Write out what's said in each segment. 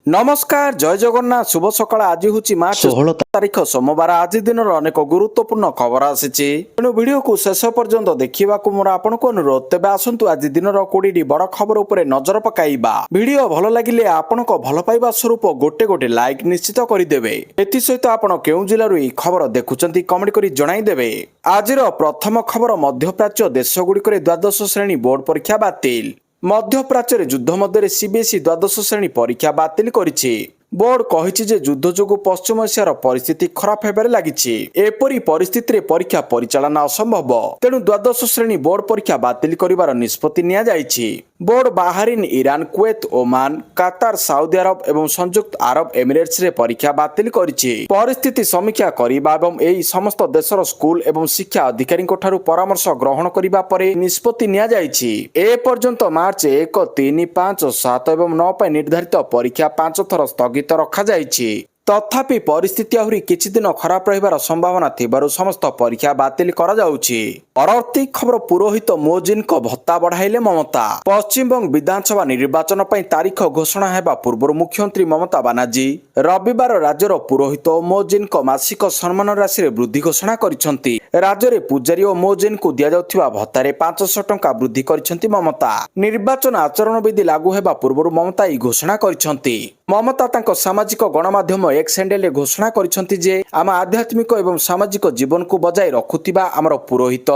नमस्कार जय जगन्नाथ शुभ सकाळ। आज हूँ मार्च 16 तारीख सोमवार। आज दिन अनेक गुरुत्वपूर्ण खबर आसी तेणु वीडियो को शेष पर्यंत देखा मोर आपको अनुरोध। तेज आसतु आज दिन 20 बड़ खबर उपर नजर पकाइबा। वीडियो भल लगिले आपण भल पाइबा स्वरूप गोटे गोटे लाइक निश्चित करदेवे। एसत आपण केउ जिलू यह खबर देखुंत कमेंट कर जनईदेवे। आज प्रथम खबर मध्यप्राच्य देशगुड़िक द्वादश श्रेणी बोर्ड परीक्षा बातिल। मध्यप्राच्य युद्ध मध्य सीबीएसई द्वादश श्रेणी परीक्षा बातिल करिछि। बोर्ड कहिछि जे युद्ध जोगु पश्चिम एशियार परिस्थिति खराब हेबारे लागिछि। एपरि परिस्थिति रे परीक्षा परिचालना असंभव। तेणु द्वादश श्रेणी बोर्ड परीक्षा बातिल करिवार निष्पत्ति निया जाइछि। बोर्ड Bahrain, Iran, Kuwait, Oman, Qatar, Saudi Arab एवं संयुक्त अरब एमिरेट्स रे परीक्षा बातिल करिछि। परिस्थिति समीक्षा करिबा एवं एई समस्त देशर स्कूल एवं शिक्षा अधिकारी ठारू परामर्श ग्रहण करिबा परे निष्पत्ति निया जाइछि। ए पर्यंत मार्च 1, 3, 5, 7 एवं 9 पय निर्धारित परीक्षा 5 थर स्थगित रखा जाइछि। तथापि परिस्थिति आहुरी किछि दिन खराब रहिबार संभावना थिबारु समस्त परीक्षा बातिल करा जाउछि। परवर्ती खबर पुरोहित मोजिन को भत्ता बढ़ाइले ममता। पश्चिम बंग विधानसभा निर्वाचन पई तारीख घोषणा हेबा पूर्व मुख्यमंत्री ममता बानार्जी रविवार राज्यर पुरोहित और मोजिन को मासिक सम्मान राशि रे वृद्धि घोषणा करिसंती। राज्य रे पुजारी और मोजिन को दिया जाउथिबा भत्तारे 500 टंका वृद्धि करिसंती ममता। निर्वाचन आचरण विधि लागू हेबा पूर्व ममता ई घोषणा करिसंती। ममता तांको सामाजिक गणमाध्यम एक्स हैंडल घोषणा करिसंती जे आम आध्यात्मिक एवं सामाजिक जीवन को बजाय रखुथिबा आमर पुरोहित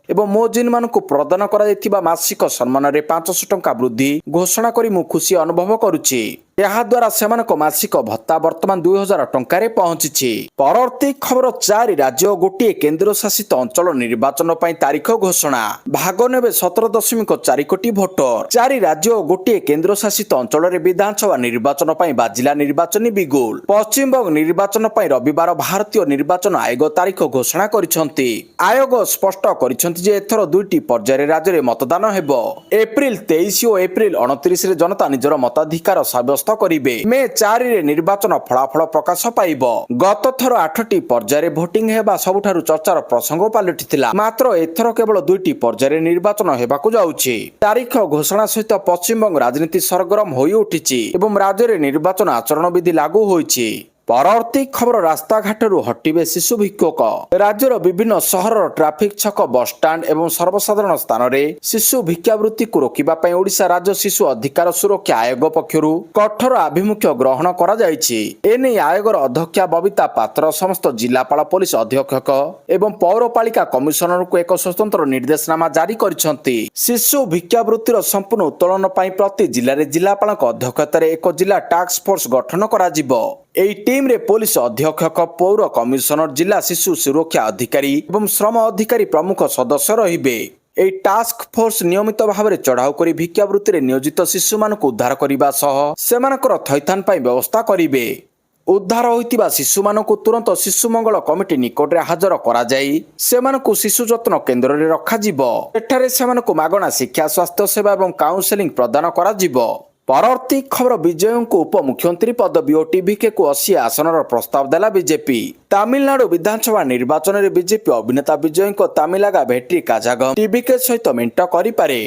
एवं मोजिन मानकु प्रदान करा जायतिबा मासिक सम्मान रे 500 टंका वृद्धि घोषणा करी मु खुशी अनुभव करुछि। ଏହା ଦ୍ୱାରା ସେମାନଙ୍କ ମାସିକ ଭତ୍ତା ବର୍ତ୍ତମାନ 2000 ଟଙ୍କାରେ ପହଞ୍ଚିଛି। ପରବର୍ତ୍ତୀ ଖବର 4 ରାଜ୍ୟ ଓ ଗୋଟିଏ କେନ୍ଦ୍ରଶାସିତ ଅଞ୍ଚଳ ନିର୍ବାଚନ ପାଇଁ ତାରିଖ ଘୋଷଣା। ଭାଗ ନେବେ 17.4 କୋଟି ଭୋଟର। 4 ରାଜ୍ୟ ଓ ଗୋଟିଏ କେନ୍ଦ୍ରଶାସିତ ଅଞ୍ଚଳରେ ବିଧାନସଭା ନିର୍ବାଚନ ପାଇଁ ବାଜିଲା ନିର୍ବାଚନୀ ବିଗୁଲ। ପଶ୍ଚିମବଙ୍ଗ ନିର୍ବାଚନ ପାଇଁ ରବିବାର ଭାରତୀୟ ନିର୍ବାଚନ ଆୟୋଗ ତାରିଖ ଘୋଷଣା କରିଛନ୍ତି। ଆୟୋଗ ସ୍ପଷ୍ଟ କରିଛନ୍ତି ଯେ ଏଥର ଦୁଇଟି ପର୍ଯ୍ୟାୟରେ ରାଜ୍ୟରେ ମତଦାନ ହେବ। ଏପ୍ରିଲ 23 ଓ ଏପ୍ରିଲ 29 ରେ ଜନତା ନିଜର ମତାଧିକାର ସାବ୍ୟସ୍ତ करिबे। मे 4 रे निर्वाचन फलाफल प्रकाश पाइब। गत थर 8टी पर्याୟରେ भोटिंग हेबा सबुठारु चर्चार प्रसंग पालटिथिला। मात्र एथर केवल 2टी पर्याୟରେ निर्वाचन हेबाकु जाउछि। तारीख घोषणा सहित पश्चिमबंग राजनीति सरगरम होई उठिछि एवं राज्य निर्वाचन आचरण विधि लागू होइछि। परवर्ती खबर रास्ता घाटरू हटिबे शिशु भिक्षुक। राज्यर विभिन्न सहर ट्राफिक छक, बस स्टाण्ड एवं सर्वसाधारण स्थान में शिशु भिक्षावृत्ति को रोकिबा पई ओडिशा राज्य शिशु अधिकार सुरक्षा आयोग पक्षरु कठोर आभिमुख्य ग्रहण करा जायछि। एने आयोगर अध्यक्षा बबिता पात्र समस्त जिलापाल, पुलिस अधीक्षक एवं पौरपालिका कमिशनर को एक स्वतंत्र निर्देशनामा जारी करिसंती। शिशु भिक्षावृत्तिर संपूर्ण उत्तोलन पई प्रति जिल्ला रे जिलापालक अध्यक्षतार एक जिला टास्क फोर्स गठन करा जिवो। एई टीम रे पुलिस अधीक्षक, पौर कमिशनर, जिला शिशु सुरक्षा अधिकारी एवं श्रम अधिकारी प्रमुख सदस्य रहिबे। एई टास्क फोर्स नियमित भाव में चढ़ाऊ करी भिक्षावृत्ति रे नियोजित शिशु मानक उद्धार करिबा सह सेमानकर थैथान पई व्यवस्था करिबे। उद्धार होइतिबा शिशु मानक तुरंत शिशु मंगल कमिटी निकट रे हाजर करा जाई सेमानक शिशु जत्न केंद्र रे रखा जिवो। एठारे सेमानक मागणा शिक्षा, स्वास्थ्य सेवा एवं काउंसेलिंग प्रदान करा जिवो। परवर्ती खबर विजय को उपमुख्यमंत्री पदवी और टीवीके को 80 आसन प्रस्ताव देला बीजेपी। तमिलनाडु विधानसभा निर्वाचन में बीजेपी अभिनेता विजय को तमिलनाडु भेटी काजागम टीवीके सहित मेंट करिपारे।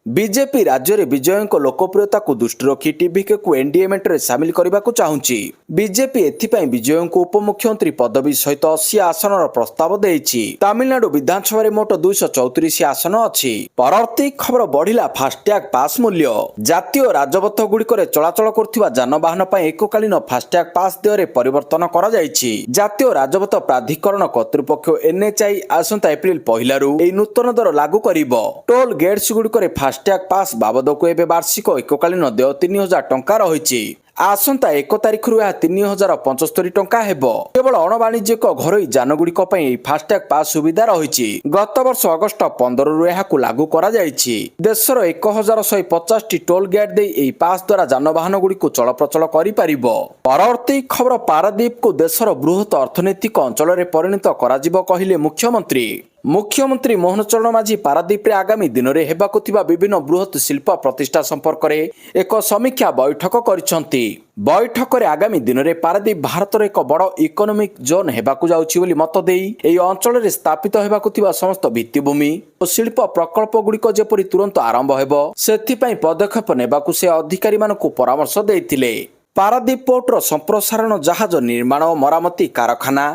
बीजेपी राज्य में विजय को लोकप्रियता को दृष्टि रखी टीवीके को एनडीए मेंट रे शामिल करने को चाहूँगी। बीजेपी एथिपाई विजय को उपमुख्यमंत्री पदवी सहित 80 आसन प्रस्ताव देइछि। तमिलनाडु विधानसभा रे मोट 234 आसन अछि। परवर्ती खबर बढ़िला फास्टैग पास मूल्य। जातीय राजपथ गुड़िक चलाचल करुवा जानवाहन पर एककालीन फास्टैग पास देय परिवर्तन करा जाइछि। जातीय राजपथ प्राधिकरण कर्तृपक्ष एनएचआई आसंता एप्रिल 1 रु एई नूतन दर लागू करिवो। टोल गेट्स गुड़िक फास्टैग पास बाबद को एबे वार्षिक एककालीन देय 3000 टंका रहिछि। आसंता 1 तारिख रु 3075 टंका हेबो। केवल अणवाणिज्यिक घरोई जानगुड़िक पई फास्टैग पास सुविधा रहिछि। गत वर्ष अगस्त 15 रु एहाकु लागू करा जाइछि। देशर 1150 टी टोल गेट दे एई पास द्वारा जानवाहन गुड़िक चलप्रचल करि परिबो। परवर्ती खबर पारादीप को देशर बृहत अर्थनैतिक अंचल रे परिणत करा जिवो कहिले मुख्यमंत्री। मुख्यमंत्री मोहन चरण माझी पारादीप रे आगामी दिन में हेबाकु थिबा विभिन्न बृहत शिल्प प्रतिष्ठा संपर्क में एक समीक्षा बैठक करिसंती। बैठक में आगामी दिन में पारादीप भारत एक बड़ इकोनॉमिक जोन हेबाकु जाउछि बोली मत देई एई अंचल रे स्थापित हेबाकु थिबा समस्त भित्तिभूमि और शिल्प प्रकल्प गुड़िक जेपरि तुरंत आरंभ हेबो सेथि पई पदक्षेप नेबाकु से अधिकारी मानकु परामर्श देइथिले। ପାରାଦୀପ ପୋର୍ଟର ସମ୍ପ୍ରସାରଣ ଜାହାଜ ନିର୍ମାଣ ଓ ମରାମତି କାରଖାନା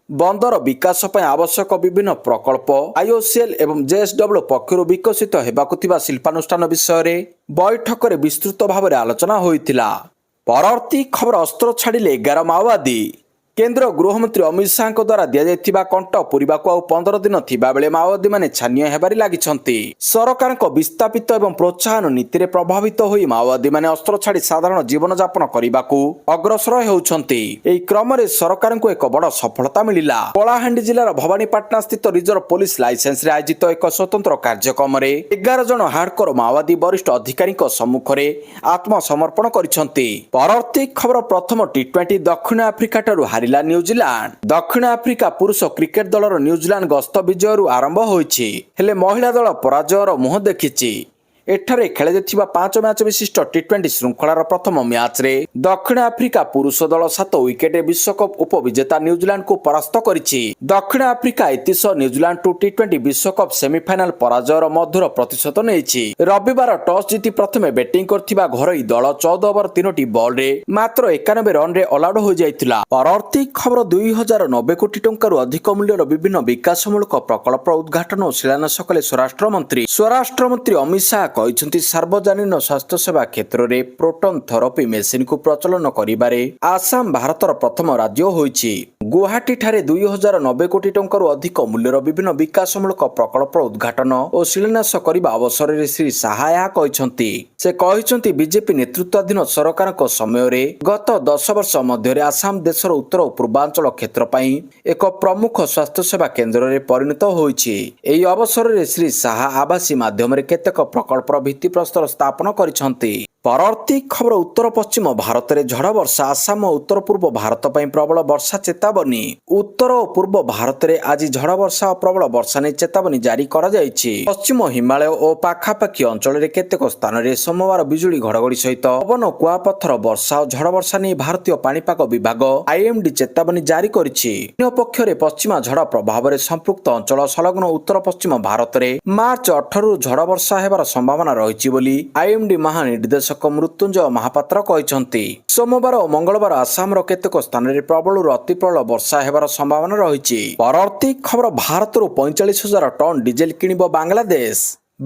ବନ୍ଦର ବିକାଶ ପାଇଁ ଆବଶ୍ୟକ ବିଭିନ୍ନ ପ୍ରକଳ୍ପ ଆଇଓସିଏଲ୍ ଏବଂ ଜେଏସ୍ଡବ୍ଲ୍ୟୁ ପକ୍ଷରୁ ବିକଶିତ ହେବାକୁ ଥିବା ଶିଳ୍ପାନୁଷ୍ଠାନ ବିଷୟରେ ବୈଠକରେ ବିସ୍ତୃତ ଭାବରେ ଆଲୋଚନା ହୋଇଥିଲା। ପରବର୍ତ୍ତୀ ଖବର ଅସ୍ତ୍ର ଛାଡ଼ିଲେ 11 ମାଓବାଦୀ। କେନ୍ଦ୍ର ଗୃହମନ୍ତ୍ରୀ ଅମିତ ଶାହଙ୍କ ଦ୍ୱାରା ଦିଆଯାଇଥିବା କଣ୍ଟ ପୂରିବାକୁ ଆଉ 15 ଦିନ ଥିବାବେଳେ ମାଓବାଦୀମାନେ ଛାନିଆ ହେବାରେ ଲାଗିଛନ୍ତି। ସରକାରଙ୍କ ବିସ୍ଥାପିତ ଏବଂ ପ୍ରୋତ୍ସାହନ ନୀତିରେ ପ୍ରଭାବିତ ହୋଇ ମାଓବାଦୀମାନେ ଅସ୍ତ୍ର ଛାଡ଼ି ସାଧାରଣ ଜୀବନଯାପନ କରିବାକୁ ଅଗ୍ରସର ହେଉଛନ୍ତି। ଏହି କ୍ରମରେ ସରକାରଙ୍କୁ ଏକ ବଡ଼ ସଫଳତା ମିଳିଲା। କଳାହାଣ୍ଡି ଜିଲ୍ଲାର ଭବାନୀପାଟଣା ସ୍ଥିତ ରିଜର୍ଭ ପୋଲିସ ଲାଇସେନ୍ସରେ ଆୟୋଜିତ ଏକ ସ୍ୱତନ୍ତ୍ର କାର୍ଯ୍ୟକ୍ରମରେ 11 ଜଣ ହାର୍ଡକୋର ମାଓବାଦୀ ବରିଷ୍ଠ ଅଧିକାରୀଙ୍କ ସମ୍ମୁଖରେ ଆତ୍ମସମର୍ପଣ କରିଛନ୍ତି। ପରବର୍ତ୍ତୀ ଖବର ପ୍ରଥମ ଟି20 ଦକ୍ଷିଣ ଆଫ୍ରିକାଠାରୁ ନ୍ୟୁଜିଲାଣ୍ଡ। ଦକ୍ଷିଣ ଆଫ୍ରିକା ପୁରୁଷ କ୍ରିକେଟ ଦଳର ନ୍ୟୁଜିଲାଣ୍ଡ ଗସ୍ତ ବିଜୟରୁ ଆରମ୍ଭ ହୋଇଛି, ହେଲେ ମହିଳା ଦଳ ପରାଜୟର ମୁହଁ ଦେଖିଛି। ଏଠାରେ ଖେଳାଯାଇଥିବା 5 ମ୍ୟାଚ୍ ବିଶିଷ୍ଟ ଟି20 ଶୃଙ୍ଖଳାର ପ୍ରଥମ ମ୍ୟାଚ୍ରେ ଦକ୍ଷିଣ ଆଫ୍ରିକା ପୁରୁଷ ଦଳ 7 ୱିକେଟରେ ବିଶ୍ୱକପ୍ ଉପବିଜେତା ନ୍ୟୁଜିଲାଣ୍ଡକୁ ପରାସ୍ତ କରିଛି। ଦକ୍ଷିଣ ଆଫ୍ରିକା ଏଥିସହ ନ୍ୟୁଜିଲାଣ୍ଡଠୁ ଟି20 ବିଶ୍ୱକପ୍ ସେମିଫାଇନାଲ ପରାଜୟର ମଧୁର ପ୍ରତିଶୋଧ ନେଇଛି। ରବିବାର ଟସ୍ ଜିତି ପ୍ରଥମେ ବ୍ୟାଟିଂ କରିଥିବା ଘରୋଇ ଦଳ 14 ଓଭର 3ଟି ବଲରେ ମାତ୍ର 91 ରନରେ ଅଲଆଉଟ୍ ହୋଇଯାଇଥିଲା। ପରବର୍ତ୍ତୀ ଖବର 2090 କୋଟି ଟଙ୍କାରୁ ଅଧିକ ମୂଲ୍ୟର ବିଭିନ୍ନ ବିକାଶମୂଳକ ପ୍ରକଳ୍ପର ଉଦ୍ଘାଟନ ଓ ଶିଳାନ୍ୟାସ କଲେ ସ୍ୱରାଷ୍ଟ୍ରମନ୍ତ୍ରୀ ଅମିତ ଶାହ କହିଛନ୍ତି ସାର୍ବଜନୀନ ସ୍ୱାସ୍ଥ୍ୟସେବା କ୍ଷେତ୍ରରେ ପ୍ରୋଟନ ଥେରାପି ମେସିନକୁ ପ୍ରଚଳନ କରିବାରେ ଆସାମ ଭାରତର ପ୍ରଥମ ରାଜ୍ୟ ହୋଇଛି। ଗୁଆହାଟୀଠାରେ 2090 କୋଟି ଟଙ୍କାରୁ ଅଧିକ ମୂଲ୍ୟର ବିଭିନ୍ନ ବିକାଶମୂଳକ ପ୍ରକଳ୍ପର ଉଦ୍ଘାଟନ ଓ ଶିଳାନ୍ୟାସ କରିବା ଅବସରରେ ଶ୍ରୀ ଶାହା ଏହା କହିଛନ୍ତି। ସେ କହିଛନ୍ତି ବିଜେପି ନେତୃତ୍ୱାଧୀନ ସରକାରଙ୍କ ସମୟରେ ଗତ 10 ବର୍ଷ ମଧ୍ୟରେ ଆସାମ ଦେଶର ଉତ୍ତର ଓ ପୂର୍ବାଞ୍ଚଳ କ୍ଷେତ୍ର ପାଇଁ ଏକ ପ୍ରମୁଖ ସ୍ୱାସ୍ଥ୍ୟସେବା କେନ୍ଦ୍ରରେ ପରିଣତ ହୋଇଛି। ଏହି ଅବସରରେ ଶ୍ରୀ ଶାହା ଆବାସୀ ମାଧ୍ୟମରେ କେତେକ ପ୍ରକଳ୍ପର ଭିତ୍ତିପ୍ରସ୍ତର ସ୍ଥାପନ କରିଛନ୍ତି। ପରବର୍ତ୍ତୀ ଖବର ଉତ୍ତର ପଶ୍ଚିମ ଭାରତରେ ଝଡ଼ ବର୍ଷା, ଆସାମ ଓ ଉତ୍ତର ପୂର୍ବ ଭାରତ ପାଇଁ ପ୍ରବଳ ବର୍ଷା ଚେତାବନୀ। ଉତ୍ତର ଓ ପୂର୍ବ ଭାରତରେ ଆଜି ଝଡ଼ ବର୍ଷା ଓ ପ୍ରବଳ ବର୍ଷା ନେଇ ଚେତାବନୀ ଜାରି କରାଯାଇଛି। ପଶ୍ଚିମ ହିମାଳୟ ଓ ପାଖାପାଖି ଅଞ୍ଚଳରେ କେତେକ ସ୍ଥାନରେ ସୋମବାର ବିଜୁଳି ଘଡ଼ଘଡ଼ି ସହିତ ପବନ କୁଆପଥର ବର୍ଷା ଓ ଝଡ଼ ବର୍ଷା ନେଇ ଭାରତୀୟ ପାଣିପାଗ ବିଭାଗ ଆଇଏମ୍ଡି ଚେତାବନୀ ଜାରି କରିଛି। ଅନ୍ୟପକ୍ଷରେ ପଶ୍ଚିମା ଝଡ଼ ପ୍ରଭାବରେ ସମ୍ପୃକ୍ତ ଅଞ୍ଚଳ ସଂଲଗ୍ନ ଉତ୍ତର ପଶ୍ଚିମ ଭାରତରେ ମାର୍ଚ୍ଚ 18ରୁ ଝଡ଼ ବର୍ଷା ହେବାର ସମ୍ଭାବନା ରହିଛି ବୋଲି ଆଇଏମ୍ଡି ମହାନିର୍ଦ୍ଦେଶକ ମୃତ୍ୟୁଞ୍ଜୟ ମହାପାତ୍ର କହିଛନ୍ତି। ସୋମବାର ଓ ମଙ୍ଗଳବାର ଆସାମର କେତେକ ସ୍ଥାନରେ ପ୍ରବଳରୁ ଅତି ପ୍ରବଳ ବର୍ଷା ହେବାର ସମ୍ଭାବନା ରହିଛି। ପରବର୍ତ୍ତୀ ଖବର ଭାରତରୁ 45,000 ଟନ୍ ଡିଜେଲ କିଣିବ ବାଂଲାଦେଶ।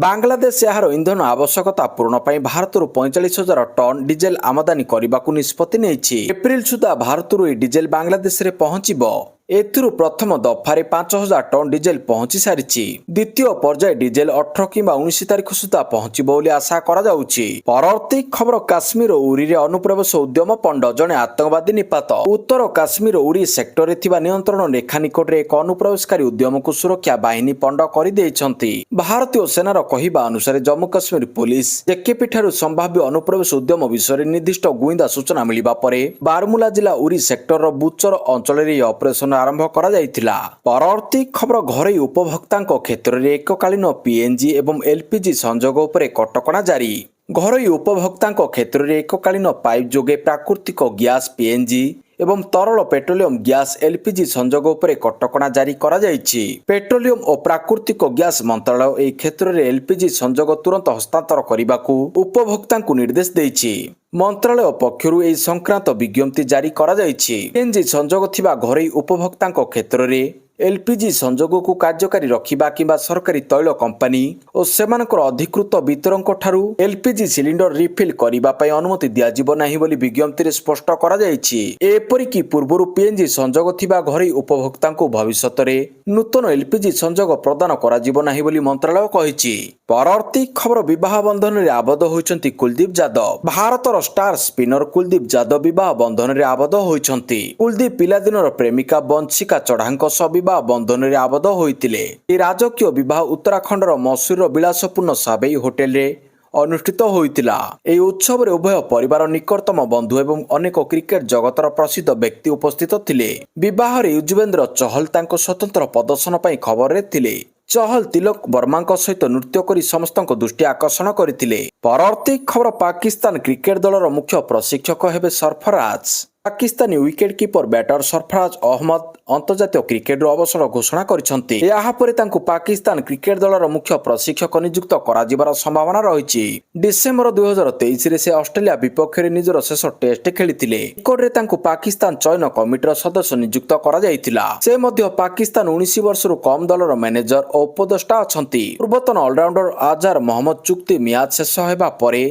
ବାଂଲାଦେଶ ଏହାର ଇନ୍ଧନ ଆବଶ୍ୟକତା ପୂରଣ ପାଇଁ ଭାରତରୁ 45,000 ଟନ୍ ଡିଜେଲ ଆମଦାନୀ କରିବାକୁ ନିଷ୍ପତ୍ତି ନେଇଛି। ଏପ୍ରିଲ ସୁଦ୍ଧା ଭାରତରୁ ଏହି ଡିଜେଲ ବାଂଲାଦେଶରେ ପହଞ୍ଚିବ। ଏଥିରୁ ପ୍ରଥମ ଦଫାରେ 5,000 ଟନ୍ ଡିଜେଲ ପହଞ୍ଚି ସାରିଛି। ଦ୍ୱିତୀୟ ପର୍ଯ୍ୟାୟ ଡିଜେଲ 18 କିମ୍ବା 19 ତାରିଖ ସୁଦ୍ଧା ପହଞ୍ଚିବ ବୋଲି ଆଶା କରାଯାଉଛି। ପରବର୍ତ୍ତୀ ଖବର କାଶ୍ମୀର ଓ ଉରିରେ ଅନୁପ୍ରବେଶ ଉଦ୍ୟମ ପଣ୍ଡ, ଜଣେ ଆତଙ୍କବାଦୀ ନିପାତ। ଉତ୍ତର କାଶ୍ମୀର ଉରି ସେକ୍ଟରରେ ଥିବା ନିୟନ୍ତ୍ରଣ ରେଖା ନିକଟରେ ଏକ ଅନୁପ୍ରବେଶକାରୀ ଉଦ୍ୟମକୁ ସୁରକ୍ଷା ବାହିନୀ ପଣ୍ଡ କରିଦେଇଛନ୍ତି। ଭାରତୀୟ ସେନାର କହିବା ଅନୁସାରେ ଜମ୍ମୁ କାଶ୍ମୀର ପୋଲିସ ଜେକେପି ଠାରୁ ସମ୍ଭାବ୍ୟ ଅନୁପ୍ରବେଶ ଉଦ୍ୟମ ବିଷୟରେ ନିର୍ଦ୍ଦିଷ୍ଟ ଗୁଇନ୍ଦା ସୂଚନା ମିଳିବା ପରେ ବାରମୁଲା ଜିଲ୍ଲା ଉରି ସେକ୍ଟରର ବୁଚର ଅଞ୍ଚଳରେ ଏହି ଅପରେସନ ଆରମ୍ଭ କରାଯାଇଥିଲା। ପରବର୍ତ୍ତୀ ଖବର ଘରୋଇ ଉପଭୋକ୍ତାଙ୍କ କ୍ଷେତ୍ରରେ ଏକକାଳୀନ ପିଏନ୍ଜି ଏବଂ ଏଲ୍ପିଜି ସଂଯୋଗ ଉପରେ କଟକଣା ଜାରି। ଘରୋଇ ଉପଭୋକ୍ତାଙ୍କ କ୍ଷେତ୍ରରେ ଏକକାଳୀନ ପାଇପ୍ ଯୋଗେ ପ୍ରାକୃତିକ ଗ୍ୟାସ୍ ପିଏନ୍ଜି ଏବଂ ତରଳ ପେଟ୍ରୋଲିୟମ ଗ୍ୟାସ୍ ଏଲ୍ପିଜି ସଂଯୋଗ ଉପରେ କଟକଣା ଜାରି କରାଯାଇଛି। ପେଟ୍ରୋଲିୟମ ଓ ପ୍ରାକୃତିକ ଗ୍ୟାସ୍ ମନ୍ତ୍ରାଳୟ ଏହି କ୍ଷେତ୍ରରେ ଏଲ୍ପିଜି ସଂଯୋଗ ତୁରନ୍ତ ହସ୍ତାନ୍ତର କରିବାକୁ ଉପଭୋକ୍ତାଙ୍କୁ ନିର୍ଦ୍ଦେଶ ଦେଇଛି। ମନ୍ତ୍ରାଳୟ ପକ୍ଷରୁ ଏହି ସଂକ୍ରାନ୍ତ ବିଜ୍ଞପ୍ତି ଜାରି କରାଯାଇଛି। ପିଏନ୍ଜି ସଂଯୋଗ ଥିବା ଘରୋଇ ଉପଭୋକ୍ତାଙ୍କ କ୍ଷେତ୍ରରେ ଏଲ୍ପିଜି ସଂଯୋଗକୁ କାର୍ଯ୍ୟକାରୀ ରଖିବା କିମ୍ବା ସରକାରୀ ତୈଳ କମ୍ପାନୀ ଓ ସେମାନଙ୍କର ଅଧିକୃତ ବିତରକଙ୍କ ଠାରୁ ଏଲ୍ପିଜି ସିଲିଣ୍ଡର ରିଫିଲ୍ କରିବା ପାଇଁ ଅନୁମତି ଦିଆଯିବ ନାହିଁ ବୋଲି ବିଜ୍ଞପ୍ତିରେ ସ୍ପଷ୍ଟ କରାଯାଇଛି। ଏପରିକି ପୂର୍ବରୁ ପିଏନ୍ଜି ସଂଯୋଗ ଥିବା ଘରୋଇ ଉପଭୋକ୍ତାଙ୍କୁ ଭବିଷ୍ୟତରେ ନୂତନ ଏଲ୍ପିଜି ସଂଯୋଗ ପ୍ରଦାନ କରାଯିବ ନାହିଁ ବୋଲି ମନ୍ତ୍ରାଳୟ କହିଛି। ପରବର୍ତ୍ତୀ ଖବର ବିବାହ ବନ୍ଧନରେ ଆବଦ୍ଧ ହୋଇଛନ୍ତି କୁଲଦୀପ ଯାଦବ। ଭାରତର ଷ୍ଟାର ସ୍ପିନର କୁଲଦୀପ ଯାଦବ ବିବାହ ବନ୍ଧନରେ ଆବଦ୍ଧ ହୋଇଛନ୍ତି। କୁଲଦୀପ ପିଲାଦିନର ପ୍ରେମିକା ବଂଶିକା ଚଢ଼ାଙ୍କ ସହ ବିବାହ ବନ୍ଧନରେ ଆବଦ୍ଧ ହୋଇଥିଲେ। ଏହି ରାଜକୀୟ ବିବାହ ଉତ୍ତରାଖଣ୍ଡର ମସୁରୀର ବିଳାସପୂର୍ଣ୍ଣ ସାବେଇ ହୋଟେଲରେ ଅନୁଷ୍ଠିତ ହୋଇଥିଲା। ଏହି ଉତ୍ସବରେ ଉଭୟ ପରିବାର ନିକଟତମ ବନ୍ଧୁ ଏବଂ ଅନେକ କ୍ରିକେଟ ଜଗତର ପ୍ରସିଦ୍ଧ ବ୍ୟକ୍ତି ଉପସ୍ଥିତ ଥିଲେ। ବିବାହରେ ୟୁଜବେନ୍ଦ୍ର ଚହଲ ତାଙ୍କ ସ୍ୱତନ୍ତ୍ର ପ୍ରଦର୍ଶନ ପାଇଁ ଖବରରେ ଥିଲେ। ଚହଲ ତିଲକ ବର୍ମାଙ୍କ ସହିତ ନୃତ୍ୟ କରି ସମସ୍ତଙ୍କ ଦୃଷ୍ଟି ଆକର୍ଷଣ କରିଥିଲେ। ପରବର୍ତ୍ତୀ ଖବର ପାକିସ୍ତାନ କ୍ରିକେଟ ଦଳର ମୁଖ୍ୟ ପ୍ରଶିକ୍ଷକ ହେବେ Sarfaraz. Pakistani wicketkeeper batter Sarfaraz Ahmed ଅନ୍ତର୍ଜାତୀୟ କ୍ରିକେଟରୁ ଅବସର ଘୋଷଣା କରିଛନ୍ତି। ଏହାପରେ ତାଙ୍କୁ ପାକିସ୍ତାନ କ୍ରିକେଟ ଦଳର ମୁଖ୍ୟ ପ୍ରଶିକ୍ଷକ ନିଯୁକ୍ତ କରାଯିବାର ସମ୍ଭାବନା ରହିଛି। ଡିସେମ୍ବର 2023ରେ ସେ ଅଷ୍ଟ୍ରେଲିଆ ବିପକ୍ଷରେ ନିଜର ଶେଷ ଟେଷ୍ଟ ଖେଳିଥିଲେ। ରେକର୍ଡରେ ତାଙ୍କୁ ପାକିସ୍ତାନ ଚୟନ କମିଟିର ସଦସ୍ୟ ନିଯୁକ୍ତ କରାଯାଇଥିଲା। ସେ ମଧ୍ୟ ପାକିସ୍ତାନ 19 ବର୍ଷରୁ କମ୍ ଦଳର ମ୍ୟାନେଜର ଓ ଉପଦେଷ୍ଟା ଅଛନ୍ତି। ପୂର୍ବତନ ଅଲରାଉଣ୍ଡର ଆଜାର ମହମ୍ମଦ ଚୁକ୍ତି ମିଆଦ ଶେଷ ହେବା ପରେ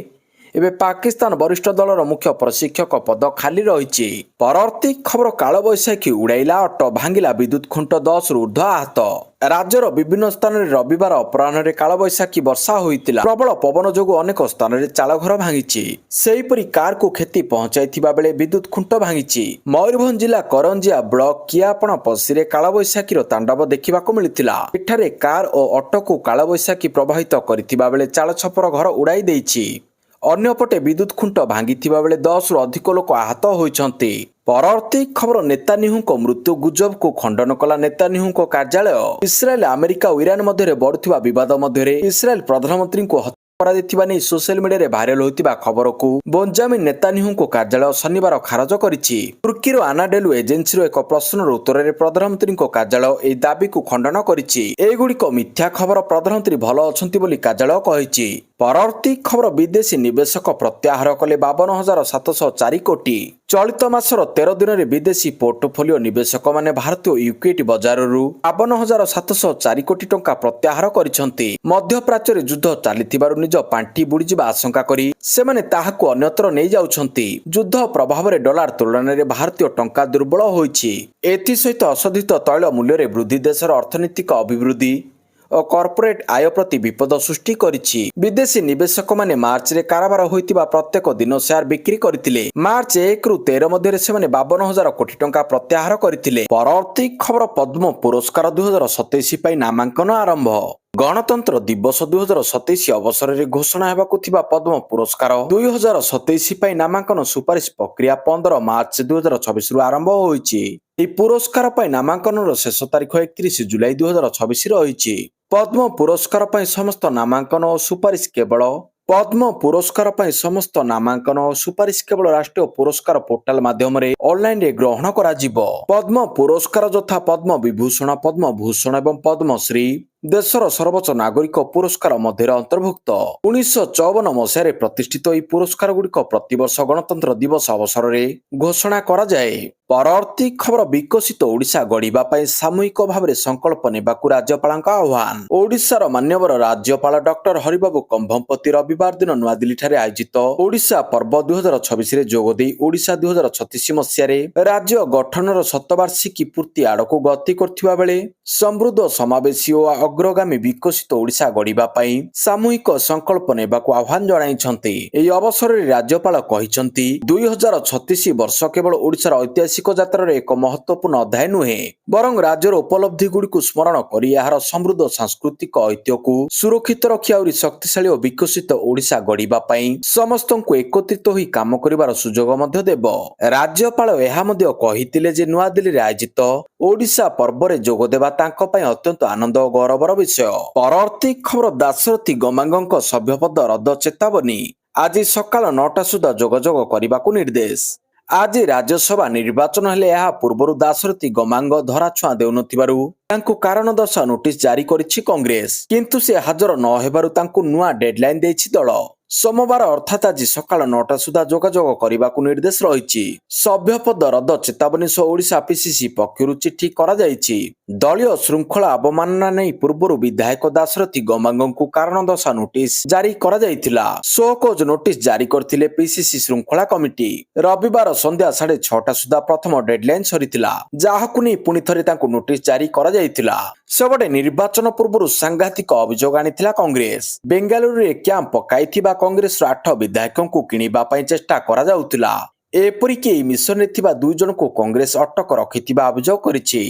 ଏବେ ପାକିସ୍ତାନ ବରିଷ୍ଠ ଦଳର ମୁଖ୍ୟ ପ୍ରଶିକ୍ଷକ ପଦ ଖାଲି ରହିଛି। ପରବର୍ତ୍ତୀ ଖବର କାଳବୈଶାଖୀ ଉଡାଇଲା ଅଟୋ, ଭାଙ୍ଗିଲା ବିଦ୍ୟୁତ ଖୁଣ୍ଟ, 10ରୁ ଉର୍ଦ୍ଧ୍ୱ ଆହତ। ରାଜ୍ୟର ବିଭିନ୍ନ ସ୍ଥାନରେ ରବିବାର ଅପରାହ୍ନରେ କାଳବୈଶାଖୀ ବର୍ଷା ହୋଇଥିଲା। ପ୍ରବଳ ପବନ ଯୋଗୁଁ ଅନେକ ସ୍ଥାନରେ ଚାଳଘର ଭାଙ୍ଗିଛି। ସେହିପରି କାରକୁ କ୍ଷତି ପହଞ୍ଚାଇଥିବା ବେଳେ ବିଦ୍ୟୁତ ଖୁଣ୍ଟ ଭାଙ୍ଗିଛି। ମୟୂରଭଞ୍ଜ ଜିଲ୍ଲା କରଞ୍ଜିଆ ବ୍ଲକ କିଆପଣା ପଶିରେ କାଳବୈଶାଖୀର ତାଣ୍ଡବ ଦେଖିବାକୁ ମିଳିଥିଲା। ଏଠାରେ କାର ଓ ଅଟୋକୁ କାଳବୈଶାଖୀ ପ୍ରଭାବିତ କରିଥିବା ବେଳେ ଚାଳ ଛପର ଘର ଉଡାଇ ଦେଇଛି। ଅନ୍ୟପଟେ ବିଦ୍ୟୁତ ଖୁଣ୍ଟ ଭାଙ୍ଗିଥିବା ବେଳେ 10ରୁ ଅଧିକ ଲୋକ ଆହତ ହୋଇଛନ୍ତି। ପରବର୍ତ୍ତୀ ଖବର, ନେତାନ୍ୟାହୁଙ୍କ ମୃତ୍ୟୁ ଗୁଜବକୁ ଖଣ୍ଡନ କଲା ନେତାନ୍ୟାହୁଙ୍କ କାର୍ଯ୍ୟାଳୟ। ଇସ୍ରାଏଲ, ଆମେରିକା ଓ ଇରାନ ମଧ୍ୟରେ ବଢୁଥିବା ବିବାଦ ମଧ୍ୟରେ ଇସ୍ରାଏଲ ପ୍ରଧାନମନ୍ତ୍ରୀଙ୍କୁ ହତ୍ୟା କରାଯାଇଥିବା ନେଇ ସୋସିଆଲ ମିଡିଆରେ ଭାଇରାଲ ହୋଇଥିବା ଖବରକୁ ବେଞ୍ଜାମିନ ନେତାନ୍ୟାହୁଙ୍କ କାର୍ଯ୍ୟାଳୟ ଶନିବାର ଖାରଜ କରିଛି। ତୁର୍କୀର ଆନାଡୋଲୁ ଏଜେନ୍ସିର ଏକ ପ୍ରଶ୍ନର ଉତ୍ତରରେ ପ୍ରଧାନମନ୍ତ୍ରୀଙ୍କ କାର୍ଯ୍ୟାଳୟ ଏହି ଦାବିକୁ ଖଣ୍ଡନ କରିଛି। ଏଗୁଡ଼ିକ ମିଥ୍ୟା ଖବର। ପ୍ରଧାନମନ୍ତ୍ରୀ ଭଲ ଅଛନ୍ତି ବୋଲି କାର୍ଯ୍ୟାଳୟ କହିଛି। ପରବର୍ତ୍ତୀ ଖବର, ବିଦେଶୀ ନିବେଶକ ପ୍ରତ୍ୟାହାର କଲେ 52,704 କୋଟି। ଚଳିତ ମାସର 13 ଦିନରେ ବିଦେଶୀ ପୋର୍ଟଫୋଲିଓ ନିବେଶକମାନେ ଭାରତୀୟ ଇକ୍ୱିଟି ବଜାରରୁ 52,704 କୋଟି ଟଙ୍କା ପ୍ରତ୍ୟାହାର କରିଛନ୍ତି। ମଧ୍ୟପ୍ରାଚ୍ୟରେ ଯୁଦ୍ଧ ଚାଲିଥିବାରୁ ନିଜ ପାଣ୍ଠି ବୁଡ଼ିଯିବା ଆଶଙ୍କା କରି ସେମାନେ ତାହାକୁ ଅନ୍ୟତ୍ର ନେଇଯାଉଛନ୍ତି। ଯୁଦ୍ଧ ପ୍ରଭାବରେ ଡଲାର ତୁଳନାରେ ଭାରତୀୟ ଟଙ୍କା ଦୁର୍ବଳ ହୋଇଛି। ଏଥିସହିତ ଅଶୋଧିତ ତୈଳ ମୂଲ୍ୟରେ ବୃଦ୍ଧି ଦେଶର ଅର୍ଥନୈତିକ ଅଭିବୃଦ୍ଧି ଓ କର୍ପୋରେଟ ଆୟ ପ୍ରତି ବିପଦ ସୃଷ୍ଟି କରିଛି। ବିଦେଶୀ ନିବେଶକମାନେ ମାର୍ଚ୍ଚରେ କାରବାର ହୋଇଥିବା ପ୍ରତ୍ୟେକ ଦିନ ସେୟାର ବିକ୍ରି କରିଥିଲେ। ମାର୍ଚ୍ଚ 1ରୁ 13 ମଧ୍ୟରେ ସେମାନେ 52,000 କୋଟି ଟଙ୍କା ପ୍ରତ୍ୟାହାର କରିଥିଲେ। ପରବର୍ତ୍ତୀ ଖବର, ପଦ୍ମ ପୁରସ୍କାର 2027 ପାଇଁ ନାମାଙ୍କନ ଆରମ୍ଭ। ଗଣତନ୍ତ୍ର ଦିବସ 2027 ଅବସରରେ ଘୋଷଣା ହେବାକୁ ଥିବା ପଦ୍ମ ପୁରସ୍କାର 2027 ପାଇଁ ନାମାଙ୍କନ ସୁପାରିଶ ପ୍ରକ୍ରିୟା 15 ମାର୍ଚ୍ଚ 2024ରୁ ଆରମ୍ଭ ହୋଇଛି। ଏହି ପୁରସ୍କାର ପାଇଁ ନାମାଙ୍କନର ଶେଷ ତାରିଖ 31 ଜୁଲାଇ 2026 ରହିଛି। ପଦ୍ମ ପୁରସ୍କାର ପାଇଁ ସମସ୍ତ ନାମାଙ୍କନ ଓ ସୁପାରିଶ କେବଳ ରାଷ୍ଟ୍ରୀୟ ପୁରସ୍କାର ପୋର୍ଟାଲ ମାଧ୍ୟମରେ ଅନଲାଇନରେ ଗ୍ରହଣ କରାଯିବ। ପଦ୍ମ ପୁରସ୍କାର ଯଥା ପଦ୍ମ ବିଭୂଷଣ, ପଦ୍ମ ଭୂଷଣ ଏବଂ ପଦ୍ମଶ୍ରୀ ଦେଶର ସର୍ବୋଚ୍ଚ ନାଗରିକ ପୁରସ୍କାର ମଧ୍ୟରେ ଅନ୍ତର୍ଭୁକ୍ତ। 1954 ମସିହାରେ ପ୍ରତିଷ୍ଠିତ ଏହି ପୁରସ୍କାର ଗୁଡ଼ିକ ପ୍ରତିବର୍ଷ ଗଣତନ୍ତ୍ର ଦିବସ ଅବସରରେ ଘୋଷଣା କରାଯାଏ। ପରବର୍ତ୍ତୀ ଖବର, ବିକଶିତ ଓଡ଼ିଶା ଗଢ଼ିବା ପାଇଁ ସାମୂହିକ ଭାବରେ ସଂକଳ୍ପ ନେବାକୁ ରାଜ୍ୟପାଳଙ୍କ ଆହ୍ୱାନ। ଓଡ଼ିଶାର ମାନ୍ୟବର ରାଜ୍ୟପାଳ ଡକ୍ଟର ହରିବାବୁ କମ୍ଭମପତି ରବିବାର ଦିନ ନୂଆଦିଲ୍ଲୀଠାରେ ଆୟୋଜିତ ଓଡ଼ିଶା ପର୍ବ 2026ରେ ଯୋଗଦେଇ ଓଡ଼ିଶା 2036 ମସିହାରେ ରାଜ୍ୟ ଗଠନର ଶତବାର୍ଷିକୀ ପୂର୍ତ୍ତି ଆଡ଼କୁ ଗତି କରୁଥିବା ବେଳେ ସମୃଦ୍ଧ, ସମାବେଶୀ ଓ ଅଗ୍ରଗାମୀ ବିକଶିତ ଓଡ଼ିଶା ଗଢ଼ିବା ପାଇଁ ସାମୂହିକ ସଂକଳ୍ପ ନେବାକୁ ଆହ୍ୱାନ ଜଣାଇଛନ୍ତି। ଏହି ଅବସରରେ ରାଜ୍ୟପାଳ କହିଛନ୍ତି, 2036 ବର୍ଷ କେବଳ ଓଡ଼ିଶାର ଐତିହାସିକ ଯାତ୍ରାର ଏକ ମହତ୍ୱପୂର୍ଣ୍ଣ ଅଧ୍ୟାୟ ନୁହେଁ, ବରଂ ରାଜ୍ୟର ଉପଲବ୍ଧି ଗୁଡ଼ିକୁ ସ୍ମରଣ କରି ଏହାର ସମୃଦ୍ଧ ସାଂସ୍କୃତିକ ଐତିହ୍ୟକୁ ସୁରକ୍ଷିତ ରଖି ଆହୁରି ଶକ୍ତିଶାଳୀ ଓ ବିକଶିତ ଓଡ଼ିଶା ଗଢ଼ିବା ପାଇଁ ସମସ୍ତଙ୍କୁ ଏକତ୍ରିତ ହୋଇ କାମ କରିବାର ସୁଯୋଗ ମଧ୍ୟ ଦେବ। ରାଜ୍ୟପାଳ ଏହା ମଧ୍ୟ କହିଥିଲେ ଯେ ନୂଆଦିଲ୍ଲୀରେ ଆୟୋଜିତ ଓଡ଼ିଶା ପର୍ବରେ ଯୋଗଦେବା ତାଙ୍କ ପାଇଁ ଅତ୍ୟନ୍ତ ଆନନ୍ଦ ଓ ଗୌରବର ବିଷୟ। ପରବର୍ତ୍ତୀ ଖବର, ଦାଶରଥୀ ଗମାଙ୍ଗଙ୍କ ସଭ୍ୟପଦ ରଦ୍ଦ ଚେତାବନୀ। ଆଜି ସକାଳ 9ଟା ସୁଦ୍ଧା ଯୋଗାଯୋଗ କରିବାକୁ ନିର୍ଦ୍ଦେଶ। ଆଜି ରାଜ୍ୟସଭା ନିର୍ବାଚନ ହେଲେ ଏହା ପୂର୍ବରୁ ଦାଶରଥୀ ଗମାଙ୍ଗ ଧରାଛୁଆଁ ଦେଉନଥିବାରୁ ତାଙ୍କୁ କାରଣ ଦର୍ଶାଅ ନୋଟିସ ଜାରି କରିଛି କଂଗ୍ରେସ। କିନ୍ତୁ ସେ ହାଜର ନ ହେବାରୁ ତାଙ୍କୁ ନୂଆ ଡେଡଲାଇନ ଦେଇଛି ଦଳ। ସୋମବାର ଅର୍ଥାତ୍ ଆଜି ସକାଳ 9ଟା ସୁଦ୍ଧା ଯୋଗାଯୋଗ କରିବାକୁ ନିର୍ଦ୍ଦେଶ ରହିଛି। ସଭ୍ୟପଦ ରଦ୍ଦ ଚେତାବନୀ ସହ ଓଡ଼ିଶା ପିସିସି ପକ୍ଷରୁ ଚିଠି କରାଯାଇଛି। ଦଳୀୟ ଶୃଙ୍ଖଳା ଅବମାନନା ନେଇ ପୂର୍ବରୁ ବିଧାୟକ ଦାଶରଥୀ ଗମାଙ୍ଗଙ୍କୁ କାରଣ ଦର୍ଶାଅ ନୋଟିସ ଜାରି କରାଯାଇଥିଲା। ଶୋକଜ ନୋଟିସ ଜାରି କରିଥିଲେ ପିସିସି ଶୃଙ୍ଖଳା କମିଟି। ରବିବାର ସନ୍ଧ୍ୟା 6:30 ସୁଦ୍ଧା ପ୍ରଥମ ଡେଡଲାଇନ ସରିଥିଲା, ଯାହାକୁ ନେଇ ପୁଣି ଥରେ ତାଙ୍କୁ ନୋଟିସ ଜାରି କରାଯାଇଥିଲା। ସେପଟେ ନିର୍ବାଚନ ପୂର୍ବରୁ ସାଂଘାତିକ ଅଭିଯୋଗ ଆଣିଥିଲା କଂଗ୍ରେସ। ବେଙ୍ଗାଲୁରୁରେ କ୍ୟାମ୍ପ ପକାଇଥିବା କଂଗ୍ରେସର 8 ବିଧାୟକଙ୍କୁ କିଣିବା ପାଇଁ ଚେଷ୍ଟା କରାଯାଉଥିଲା। ଏପରିକି ଏହି ମିଶନରେ ଥିବା 2 ଜଣଙ୍କୁ କଂଗ୍ରେସ ଅଟକ ରଖିଥିବା ଅଭିଯୋଗ କରିଛି।